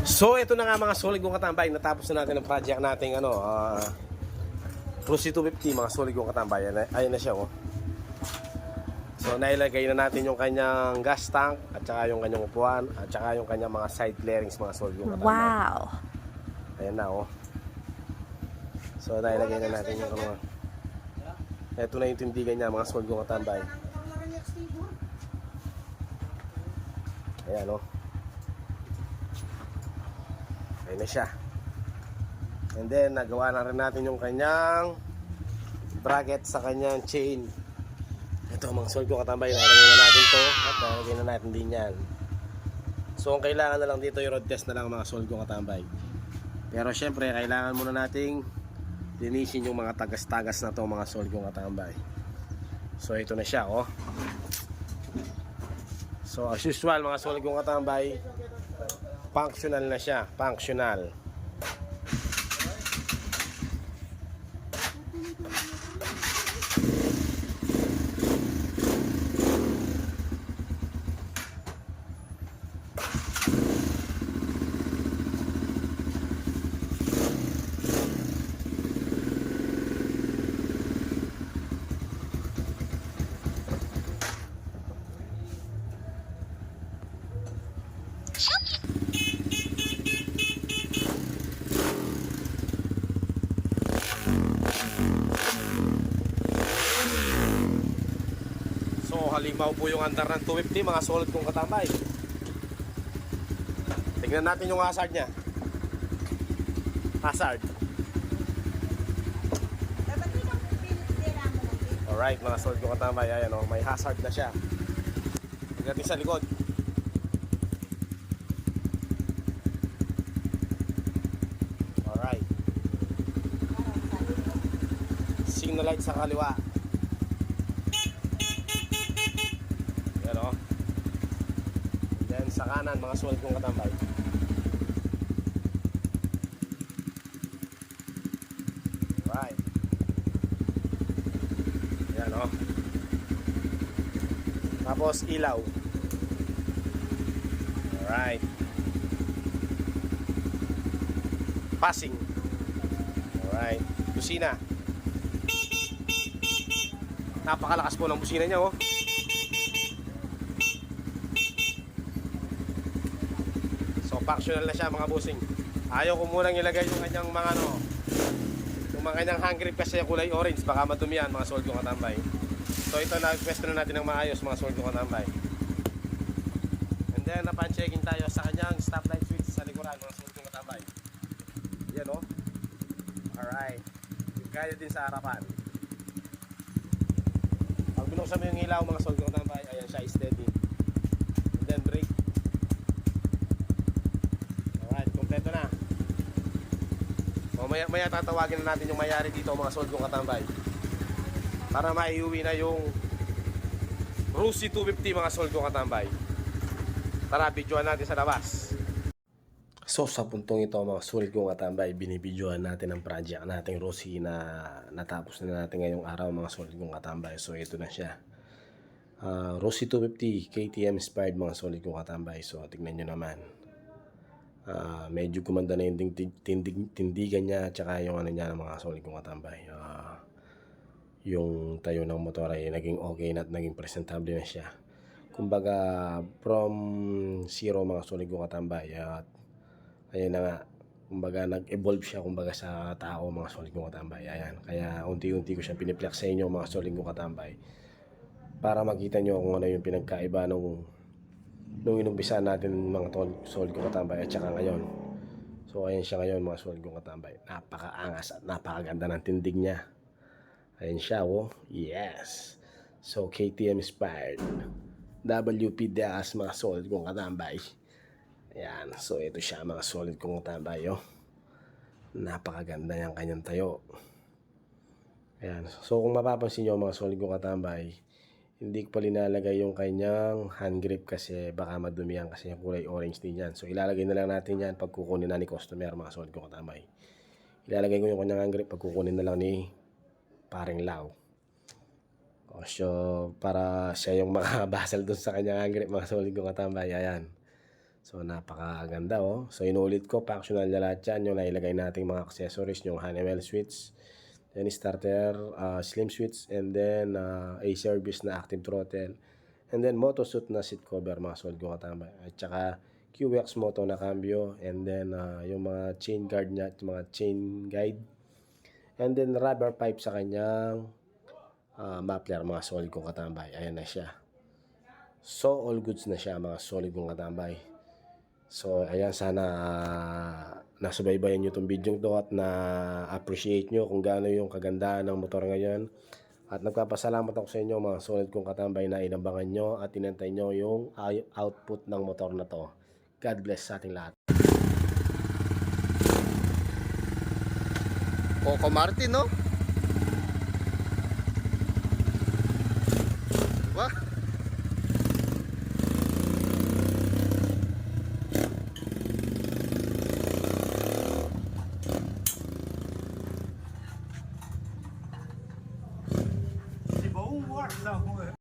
So ito na nga mga solid kong katambay, natapos na natin ang project nating Cruise 250 mga solid kong katambay. Ayun na siya oh. So nailagay na natin yung kanyang gas tank at saka yung kanyang upuan at saka yung kanyang mga side clearings mga solid kong katambay. Wow. Ayan na oh. So nailagay na natin yung ito na yung tindigan niya mga solid kong katambay. Ayan oh. Ayun na siya. And then nagawa na rin natin yung kanyang bracket sa kanyang chain. Ito mga solid ko katambay, nalagay na natin to at nalagay na natin din yan. So ang kailangan na lang dito yung road test na lang mga solid ko katambay. Pero syempre kailangan muna nating linisin yung mga tagas-tagas na to mga solid ko katambay. So ito na siya oh. So as usual mga solid ko katambay, functional na siya, functional. So halimaw po yung andar ng 250 mga solid kong katambay. Tignan natin yung hazard niya. Hazard. Alright mga solid kong katambay. Ayan o, may hazard na siya. Tignan natin sa likod. Alright. Signal light sa kaliwa. Sa kanan mga solid kong katambay. Right. Yan o. Tapos ilaw. Alright. Passing. Alright. Busina. Napakalakas po ng busina niya oh. Functional na siya mga bossing. Ayaw ko munang ilagay yung kanyang mga yung mga kanyang hand grip kasi yung kulay orange, baka madumihan mga solid kong katambay. So ito na pwesto na natin ng maayos mga solid kong katambay. And then napan-checking tayo sa kanyang stoplight switch sa likuran mga solid kong katambay. Yan o. Alright. Kaya din sa harapan. Pag binuksan mo yung ilaw mga solid kong katambay, ayan siya, steady. And then brake. Ito na. O maya tatawagin na natin yung mayari dito mga solid kong katambay. Para maiuwi na yung Cruise 250 mga solid kong katambay. Tara, videoan natin sa labas. So sa puntong ito mga solid kong katambay, binibidyoan natin ang project nating Rossi na natapos na natin ngayong araw mga solid kong katambay. So ito na siya. Rossi 250 KTM inspired mga solid kong katambay. So tignan nyo naman. Medyo gumanda na yung tindigan niya at saka yung ano niya ng mga solid kong katambay. Yung tayo ng motor ay naging okay na at naging presentable na siya. Kumbaga from zero mga solid kong katambay at ayun na nga, kumbaga nag-evolve siya kumbaga sa tao mga solid kong katambay. Ayan, kaya unti-unti ko siya piniplex sa inyo mga solid kong katambay para makita nyo kung ano yung pinagkaiba nung inumpisa natin mga solid kong katambay at saka ngayon. So ayan siya ngayon mga solid kong katambay. Napakaangas at napakaganda ng tindig niya. Ayan siya oh. Yes. So KTM inspired. WP Das mga solid kong katambay. Ayan. So ito siya mga solid kong katambay oh. Napakaganda yung kanyang tayo. Ayan. So kung mapapansin nyo mga solid kong katambay, hindi ko pa linalagay yung kanyang hand grip kasi baka madumihan kasi yung kulay orange din yan. So ilalagay na lang natin yan pag kukunin na ni customer mga solid kong katambay. Ilalagay ko yung kanyang hand grip pag kukunin na lang ni paring Lau. So, para siya yung makabasal dun sa kanyang hand grip, mga solid kong katambay. Ayan. So, napakaganda oh. So, inulit ko, functional na lahat yan. Yung nailagay nating mga accessories, yung Honeywell switch, then starter, slim switch, and then a service na active throttle, and then motosuit na seat cover, mga solid kong katambay. At saka QX moto na cambio, and then yung mga chain guard niya, mga chain guide, and then rubber pipe sa kanyang muffler, mga solid kong katambay. Ayan na siya. So, all goods na siya, mga solid kong katambay. So, ayan, sana nasubaybayan nyo itong video to at na-appreciate nyo kung gaano yung kagandahan ng motor ngayon. At nagpapasalamat ako sa inyo, mga solid kong katambay, na inabangan nyo at inantay nyo yung output ng motor na to. God bless sa ating lahat. Coco Martin, no? Wah! C'est bon ou voir ça?